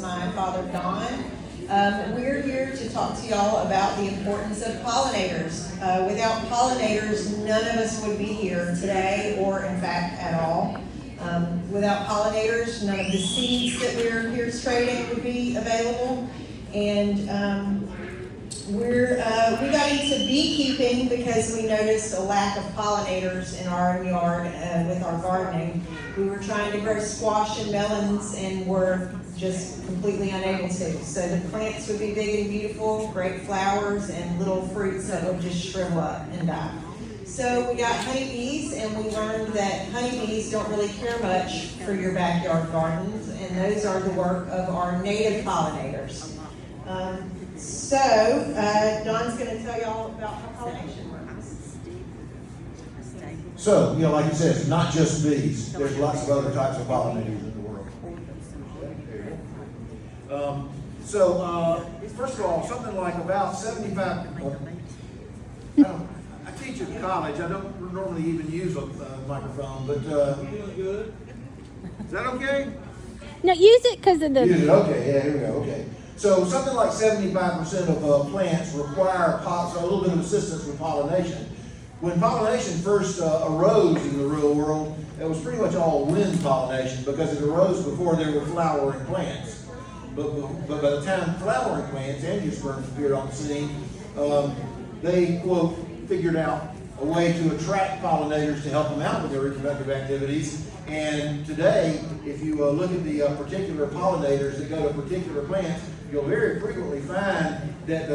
my father, Don. We're here to talk to y'all about the importance of pollinators. Without pollinators, none of us would be here today, or in fact, at all. Without pollinators, none of the seeds that we're here trading would be available. And we got into beekeeping because we noticed a lack of pollinators in our yard with our gardening. We were trying to grow squash and melons and were just completely unable to. So the plants would be big and beautiful, great flowers, and little fruits that would just shrivel up and die. So we got honeybees, and we learned that honeybees don't really care much for your backyard gardens, and those are the work of our native pollinators. Don's going to tell y'all about how pollination works. So, like you said, it's not just bees. There's lots of other types of pollinators in the world. First of all, something like about 75. I teach at college. I don't normally even use a microphone, but good. Is that okay? No, use it because of the. Use it. Okay. Yeah. Here we go. Okay. So something like 75% of plants require a little bit of assistance with pollination. When pollination first arose in the real world, it was pretty much all wind pollination because it arose before there were flowering plants. But by the time flowering plants, angiosperms, appeared on the scene, they, quote, figured out a way to attract pollinators to help them out with their reproductive activities. And today, if you look at the particular pollinators that go to particular plants, you'll very frequently find that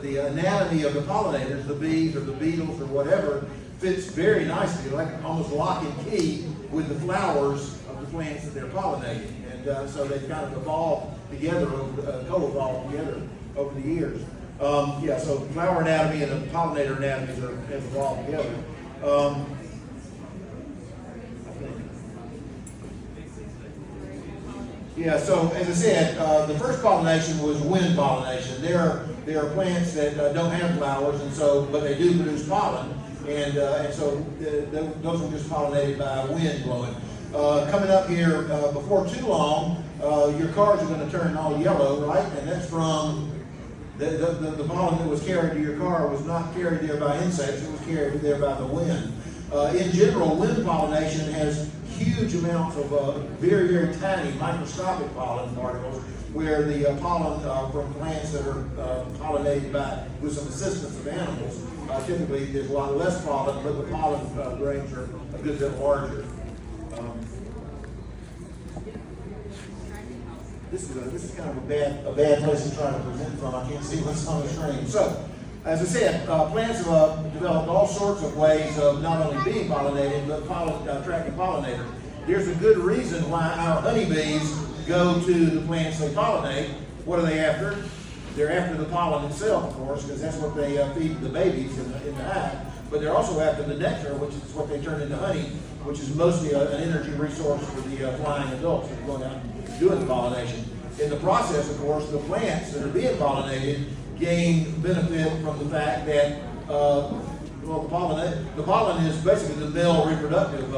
the anatomy of the pollinators, the bees or the beetles or whatever, fits very nicely, like almost lock and key with the flowers of the plants that they're pollinating. And so they've kind of evolved together, co-evolved together over the years. So flower anatomy and the pollinator anatomies have evolved together. So as I said, the first pollination was wind pollination. There are plants that don't have flowers, but they do produce pollen, and so those were just pollinated by wind blowing. Coming up here before too long, your cars are going to turn all yellow, right? And that's from the pollen that was carried to your car was not carried there by insects; it was carried there by the wind. In general, wind pollination has huge amounts of very, very tiny microscopic pollen particles, where the pollen from plants that are pollinated with some assistance of animals. Typically, there's a lot less pollen, but the pollen grains are a good bit larger. This is kind of a bad place to try to present from. I can't see what's on the screen. So, as I said, plants have developed all sorts of ways of not only being pollinated, but attracting pollinators. There's a good reason why our honeybees go to the plants they pollinate. What are they after? They're after the pollen itself, of course, because that's what they feed the babies in the hive. But they're also after the nectar, which is what they turn into honey, which is mostly an energy resource for the flying adults that are going out and doing the pollination. In the process, of course, the plants that are being pollinated gain benefit from the fact that the pollen is basically the male reproductive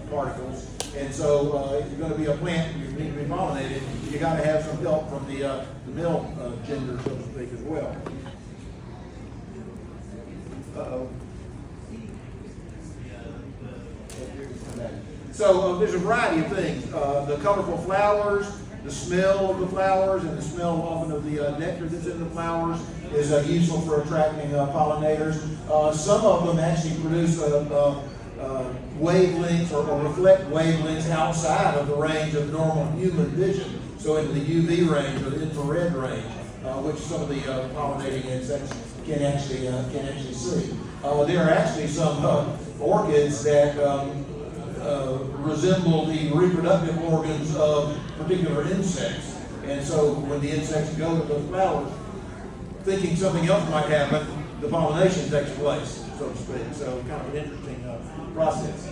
particles, and so if you're going to be a plant and you need to be pollinated, you got to have some help from the male gender, so to speak, as well. So there's a variety of things. The colorful flowers, the smell of the flowers, and the smell often of the nectar that's in the flowers is useful for attracting pollinators. Some of them actually produce wavelengths or reflect wavelengths outside of the range of normal human vision, so into the UV range or the infrared range, which some of the pollinating insects can actually see. There are actually some orchids that resemble the reproductive organs of particular insects. And so when the insects go to those flowers, thinking something else might happen, the pollination takes place, so to speak. So kind of an interesting process.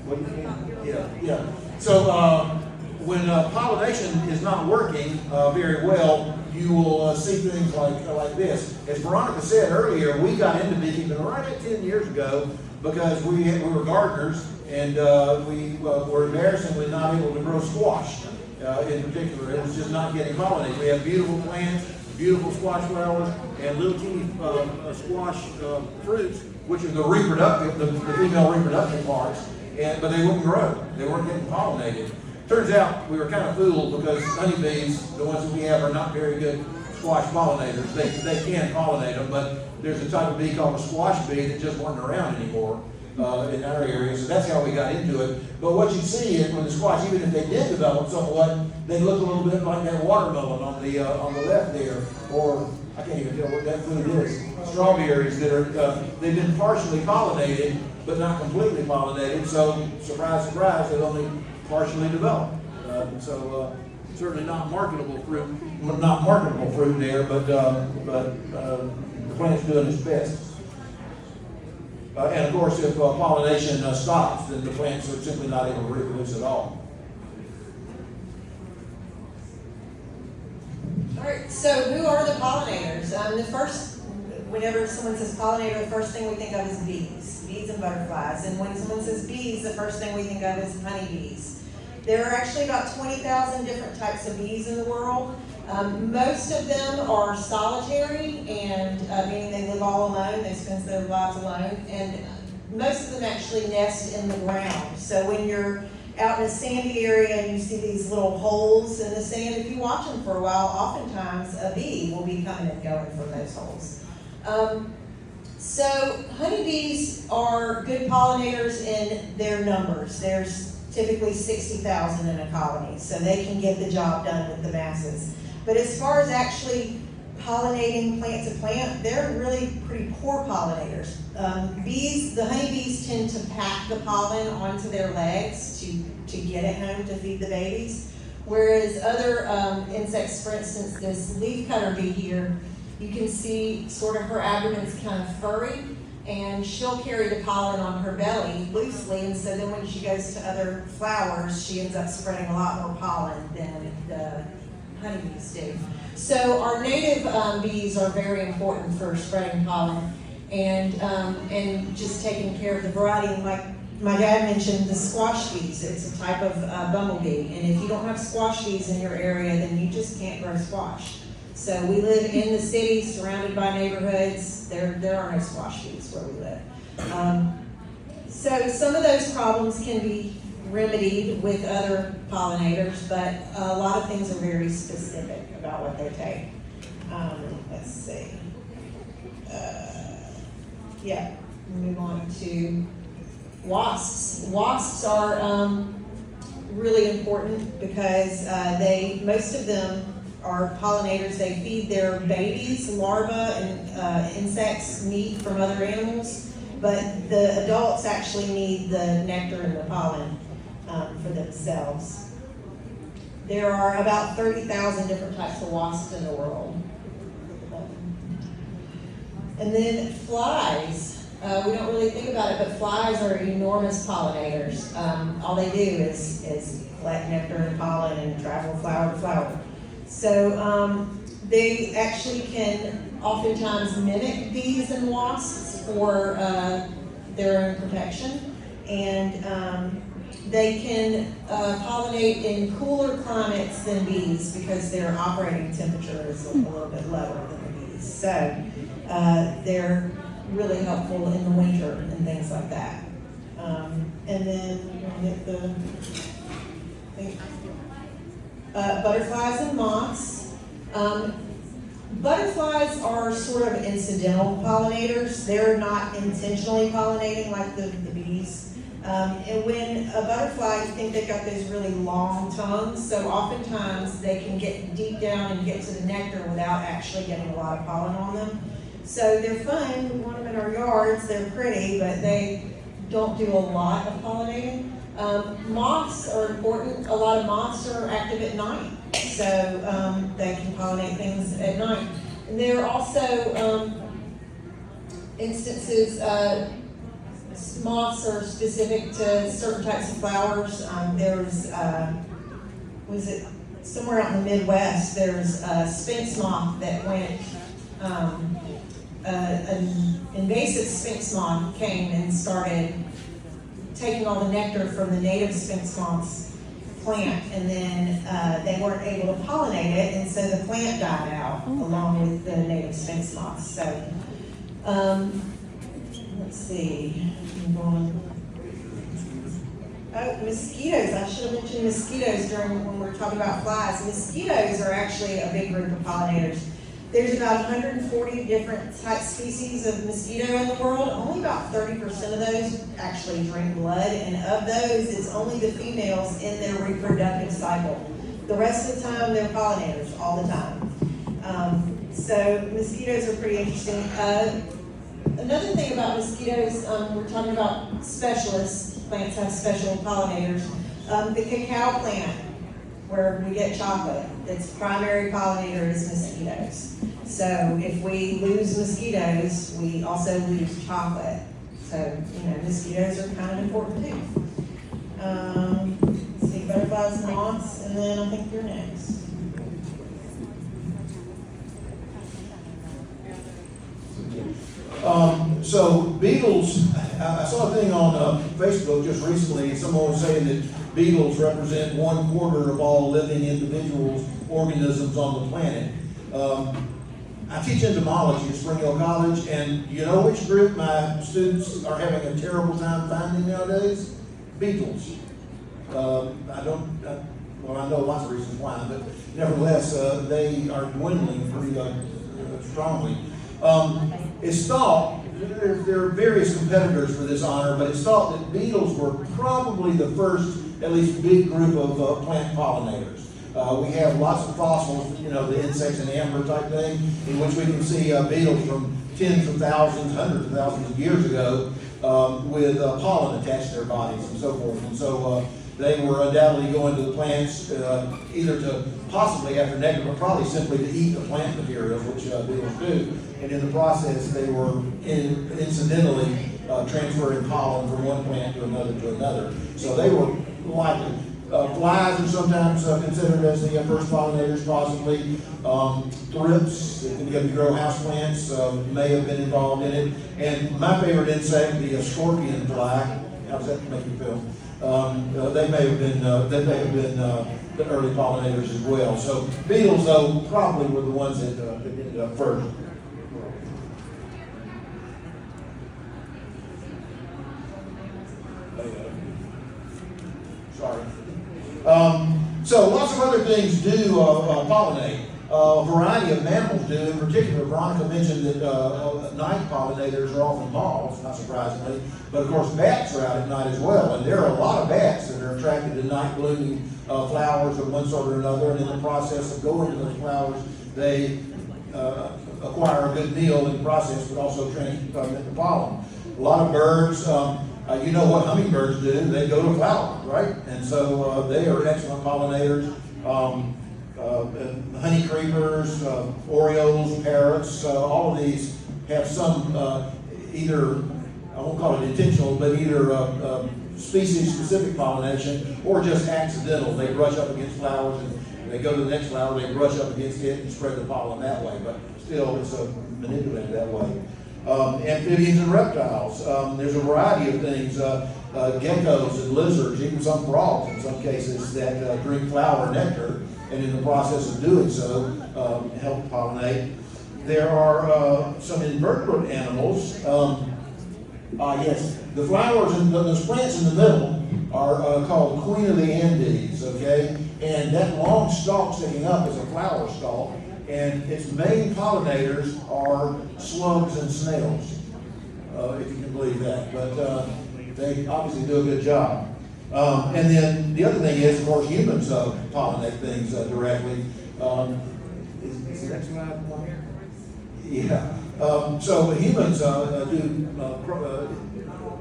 What do you mean? Yeah. So when pollination is not working very well, you will see things like this. As Veronica said earlier, we got into beekeeping right at 10 years ago because we were gardeners, and we were embarrassingly not able to grow squash in particular. It was just not getting pollinated. We have beautiful plants, beautiful squash flowers, and little teeny squash fruits, which are the reproductive, the female reproductive parts, but they wouldn't grow. They weren't getting pollinated. Turns out we were kind of fooled because honeybees, the ones that we have, are not very good squash pollinators. They can pollinate them, but there's a type of bee called a squash bee that just weren't around anymore in our area. So that's how we got into it. But what you see is when the squash, even if they did develop somewhat, they look a little bit like that watermelon on the left there, or I can't even tell what that food is. Strawberries that are they've been partially pollinated, but not completely pollinated. So surprise, surprise, they've only partially developed. Certainly not marketable fruit. Not marketable fruit there, but the plant's doing its best. And of course, if pollination stops, then the plants are simply not able to reproduce at all. All right, so who are the pollinators? Whenever someone says pollinator, the first thing we think of is bees and butterflies. And when someone says bees, the first thing we think of is honeybees. There are actually about 20,000 different types of bees in the world. Most of them are solitary, and meaning they live all alone. They spend their lives alone, and most of them actually nest in the ground. So when you're out in a sandy area and you see these little holes in the sand, if you watch them for a while, oftentimes a bee will be coming and going from those holes. So honeybees are good pollinators in their numbers. There's typically 60,000 in a colony, so they can get the job done with the masses. But as far as actually pollinating plant to plant, they're really pretty poor pollinators. The honeybees tend to pack the pollen onto their legs to get it home to feed the babies, whereas other insects, for instance, this leafcutter bee here, you can see sort of her abdomen's kind of furry, and she'll carry the pollen on her belly loosely, and so then when she goes to other flowers, she ends up spreading a lot more pollen than the honeybees do. So our native bees are very important for spreading pollen and just taking care of the variety. And like my dad mentioned, the squash bees, it's a type of bumblebee, and if you don't have squash bees in your area, then you just can't grow squash. So we live in the city, surrounded by neighborhoods. There are no squash bees where we live. So some of those problems can be remedied with other pollinators, but a lot of things are very specific about what they take. Let's see. Move on to wasps. Wasps are really important because most of them are pollinators. They feed their babies, larvae, and insects, meat from other animals, but the adults actually need the nectar and the pollen for themselves. There are about 30,000 different types of wasps in the world. And then flies. We don't really think about it, but flies are enormous pollinators. All they do is collect nectar and pollen and travel flower to flower. So they actually can oftentimes mimic bees and wasps for their own protection, and they can pollinate in cooler climates than bees because their operating temperature is a little bit lower than the bees. So they're really helpful in the winter and things like that. And then we'll get the butterflies and moths. Butterflies are sort of incidental pollinators. They're not intentionally pollinating like the bees. And when a butterfly, you think they've got those really long tongues, so oftentimes they can get deep down and get to the nectar without actually getting a lot of pollen on them. So they're fun. We want them in our yards. They're pretty, but they don't do a lot of pollinating. Moths are important. A lot of moths are active at night, so they can pollinate things at night. And there are also instances, moths are specific to certain types of flowers. Was it somewhere out in the Midwest, there's a sphinx moth that went, invasive sphinx moth came and started taking all the nectar from the native sphinx moth's plant, and then they weren't able to pollinate it, and so the plant died out along with the native sphinx moths. So, let's see. I'm going. Oh, mosquitoes. I should have mentioned mosquitoes when we were talking about flies. Mosquitoes are actually a big group of pollinators. There's about 140 different type species of mosquito in the world. Only about 30% of those actually drink blood, and of those, it's only the females in their reproductive cycle. The rest of the time, they're pollinators all the time. So mosquitoes are pretty interesting. Another thing about mosquitoes, we're talking about specialists. Plants have special pollinators. The cacao plant, where we get chocolate, its primary pollinator is mosquitoes. So if we lose mosquitoes, we also lose chocolate. So, mosquitoes are kind of important too. Let's see, butterflies and moths, and then I think you're next. So beetles, I saw a thing on Facebook just recently, someone was saying that beetles represent 1/4 of all living individuals, organisms on the planet. I teach entomology at Spring Hill College, and you know which group my students are having a terrible time finding nowadays? Beetles. I know lots of reasons why, but nevertheless, they are dwindling pretty strongly. It's thought, there are various competitors for this honor, but it's thought that beetles were probably the first, at least big group of plant pollinators. We have lots of fossils, the insects and amber type thing, in which we can see beetles from tens of thousands, hundreds of thousands of years ago with pollen attached to their bodies and so forth. And so they were undoubtedly going to the plants either to possibly after nectar, but probably simply to eat the plant materials, which beetles do. And in the process, they were incidentally transferring pollen from one plant to another. So they were likely. Flies are sometimes considered as the first pollinators, possibly. Thrips, that can be able to grow houseplants, may have been involved in it. And my favorite insect, the scorpion fly. How does that make you feel? They may have been the early pollinators as well. So beetles, though, probably were the ones that ended up first. Sorry. So lots of other things do pollinate. A variety of mammals do. In particular, Veronica mentioned that night pollinators are often moths, not surprisingly. But of course, bats are out at night as well. And there are a lot of bats that are attracted to night blooming flowers of one sort or another. And in the process of going to those flowers, they acquire a good meal in the process, but also transmit the pollen. A lot of birds. You know what hummingbirds do? They go to flowers, right? And so they are excellent pollinators. Honey creepers, orioles, parrots, all of these have some either, I won't call it intentional, but either species-specific pollination or just accidental. They brush up against flowers and they go to the next flower, they brush up against it and spread the pollen that way. But still, it's manipulated that way. Amphibians and reptiles. There's a variety of things, geckos and lizards, even some frogs in some cases that drink flower nectar and in the process of doing so help pollinate. There are some invertebrate animals. Yes, the flowers and those plants in the middle are called Queen of the Andes, okay? And that long stalk sticking up is a flower stalk. And its main pollinators are slugs and snails, if you can believe that. But they obviously do a good job. And then the other thing is, of course, humans pollinate things directly. Is the next slide one here? Yeah. So humans do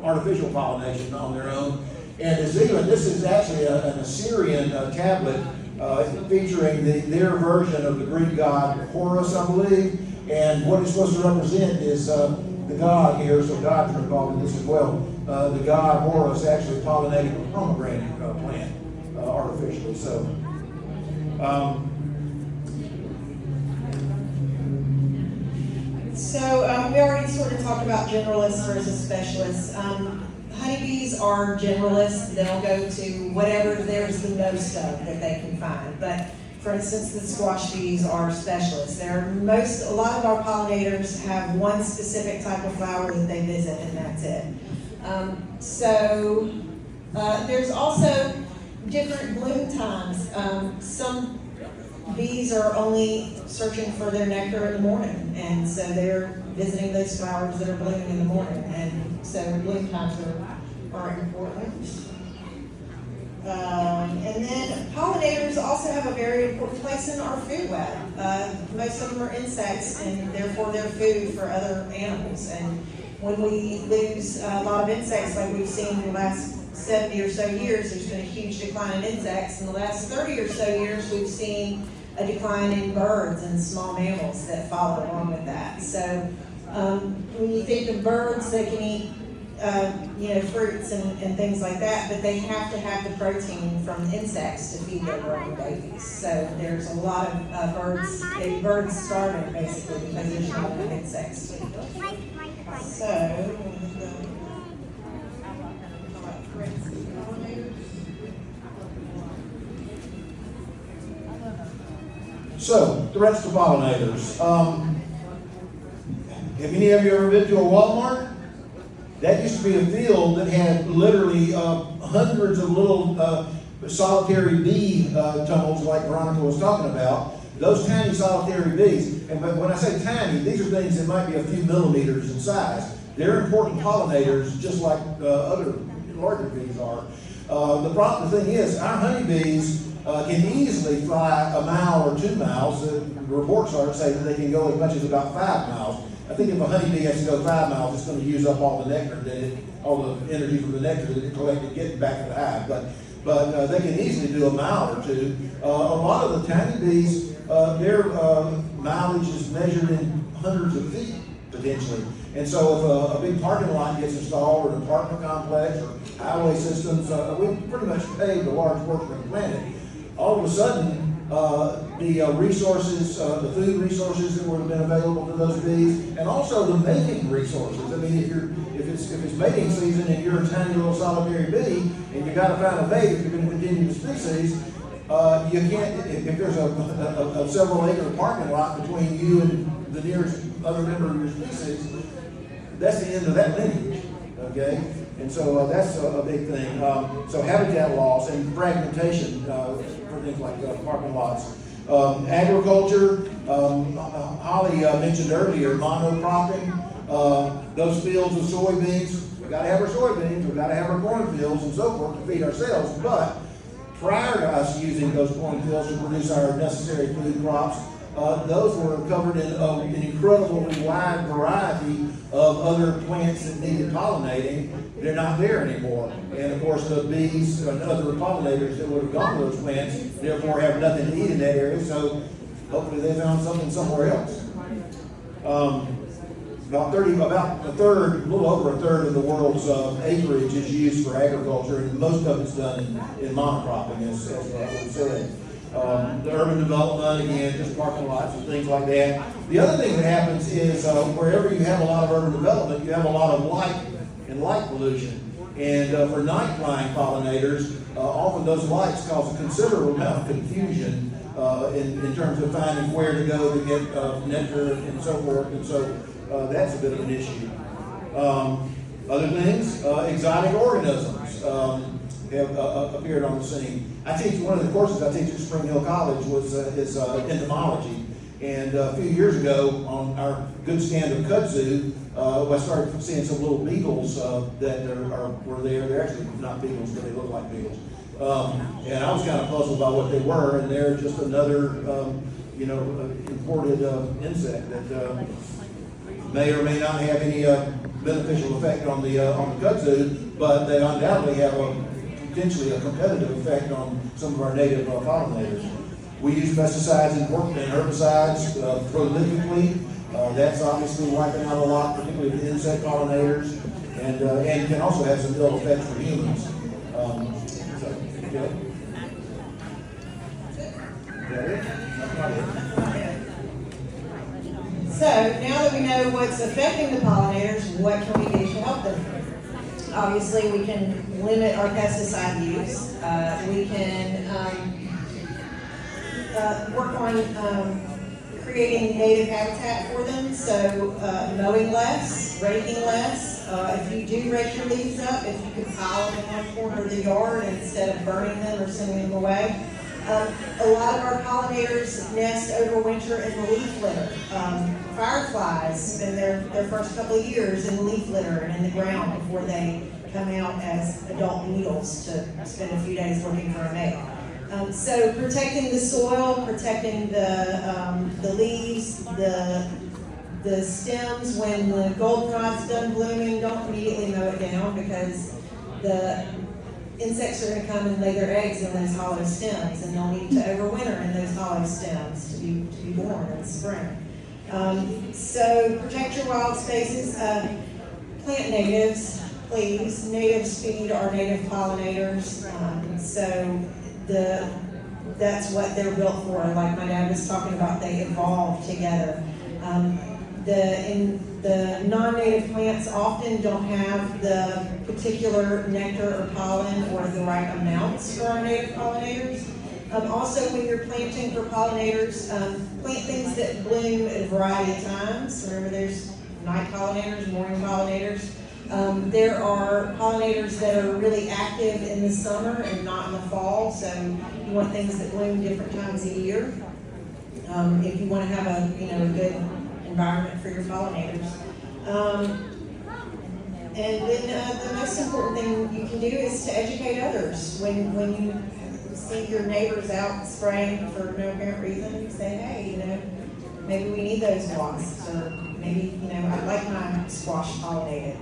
artificial pollination on their own. And this is actually an Assyrian tablet featuring their version of the Greek god Horus, I believe. And what it's supposed to represent is the god here, so gods are involved in this as well. The god Horus actually pollinated a pomegranate plant artificially. So, We already sort of talked about generalists versus specialists. Honeybees are generalists. They'll go to whatever there's the most of that they can find. But for instance, the squash bees are specialists. A lot of our pollinators have one specific type of flower that they visit, and that's it. There's also different bloom times. Some bees are only searching for their nectar in the morning, and so they're visiting those flowers that are blooming in the morning, and so bloom times are important. And then pollinators also have a very important place in our food web. Most of them are insects, and therefore they're food for other animals. And when we lose a lot of insects, like we've seen in the last 70 or so years, there's been a huge decline in insects. In the last 30 or so years, we've seen a decline in birds and small mammals that follow along with that. So when you think of birds, they can eat fruits and things like that, but they have to have the protein from insects to feed their growing babies. So there's a lot of birds starving basically because there's not enough insects to eat. So, threats to pollinators. Have any of you ever been to a Walmart? That used to be a field that had literally hundreds of little solitary bee tunnels like Veronica was talking about. Those tiny solitary bees, and when I say tiny, these are things that might be a few millimeters in size. They're important pollinators just like other larger bees are. The thing is, our honeybees can easily fly a mile or 2 miles. Reports say that they can go as much as about 5 miles. I think if a honeybee has to go 5 miles, it's going to use up all the nectar all the energy from the nectar that it collected getting back to the hive. But they can easily do a mile or 2. A lot of the tiny bees, their mileage is measured in hundreds of feet potentially. And so if a big parking lot gets installed, or an apartment complex, or highway systems, we've pretty much paved a large portion of the planet. All of a sudden, the resources, the food resources that would have been available to those bees, and also the mating resources. I mean, if it's mating season and you're a tiny little solitary bee and you got to find a mate if you're going to continue the species, you can't. If there's a several acre parking lot between you and the nearest other member of your species, that's the end of that lineage. Okay, and so that's a big thing. So habitat loss and fragmentation for things like parking lots. Agriculture, Holly mentioned earlier, monocropping. Those fields of soybeans, we've got to have our soybeans, we've got to have our cornfields and so forth to feed ourselves. But prior to us using those cornfields to produce our necessary food crops, those were covered in an incredibly wide variety of other plants that needed pollinating. They're not there anymore. And of course the bees and other pollinators that would have gone to those plants therefore have nothing to eat in that area, so hopefully they found something somewhere else. About a third, a little over a third of the world's acreage is used for agriculture, and most of it's done in monocropping, as we said. The urban development, again, just parking lots and things like that. The other thing that happens is wherever you have a lot of urban development, you have a lot of light and light pollution. And for night flying pollinators, often those lights cause a considerable amount of confusion in terms of finding where to go to get nectar and so forth. And so that's a bit of an issue. Other things, exotic organisms have appeared on the scene. I teach, one of the courses I teach at Spring Hill College is entomology. And a few years ago, on our good stand of kudzu, I started seeing some little beetles that were there. They're actually not beetles, but they look like beetles. And I was kind of puzzled by what they were, and they're just another, imported insect that may or may not have any beneficial effect on the kudzu, but they undoubtedly have potentially a competitive effect on some of our native pollinators. We use pesticides and herbicides prolifically. That's obviously wiping out a lot, particularly the insect pollinators, and can also have some ill effects for humans. Okay. So now that we know what's affecting the pollinators, what can we do to help them? Obviously, we can limit our pesticide use. We can work on creating native habitat for them, so mowing less, raking less. If you do rake your leaves up, if you could pile them in one corner of the yard instead of burning them or sending them away. A lot of our pollinators nest over winter in the leaf litter. Fireflies spend their first couple of years in the leaf litter and in the ground before they come out as adult beetles to spend a few days looking for a mate. So protecting the soil, protecting the leaves, the stems. When the goldenrod's done blooming, don't immediately mow it down because the insects are going to come and lay their eggs in those hollow stems, and they'll need to overwinter in those hollow stems to be born in the spring. So protect your wild spaces. Plant natives, please. Natives feed our native pollinators. That's what they're built for. Like my dad was talking about, they evolve together. The non-native plants often don't have the particular nectar or pollen or the right amounts for our native pollinators. Also, when you're planting for pollinators, plant things that bloom at a variety of times. Remember, there's night pollinators, morning pollinators. There are pollinators that are really active in the summer and not in the fall, so you want things that bloom different times a year. If you want to have a good environment for your pollinators. And then the most important thing you can do is to educate others. When you see your neighbors out spraying for no apparent reason, you say, hey, maybe we need those wasps, or maybe, I'd like my squash pollinated.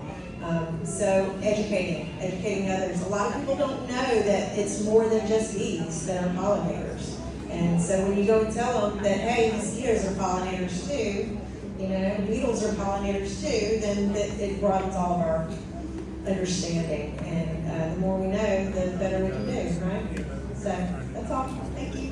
So educating others. A lot of people don't know that it's more than just bees that are pollinators. And so when you go and tell them that, hey, mosquitoes are pollinators too, beetles are pollinators too, then it broadens all of our understanding. And the more we know, the better we can do, right? So that's all. Thank you.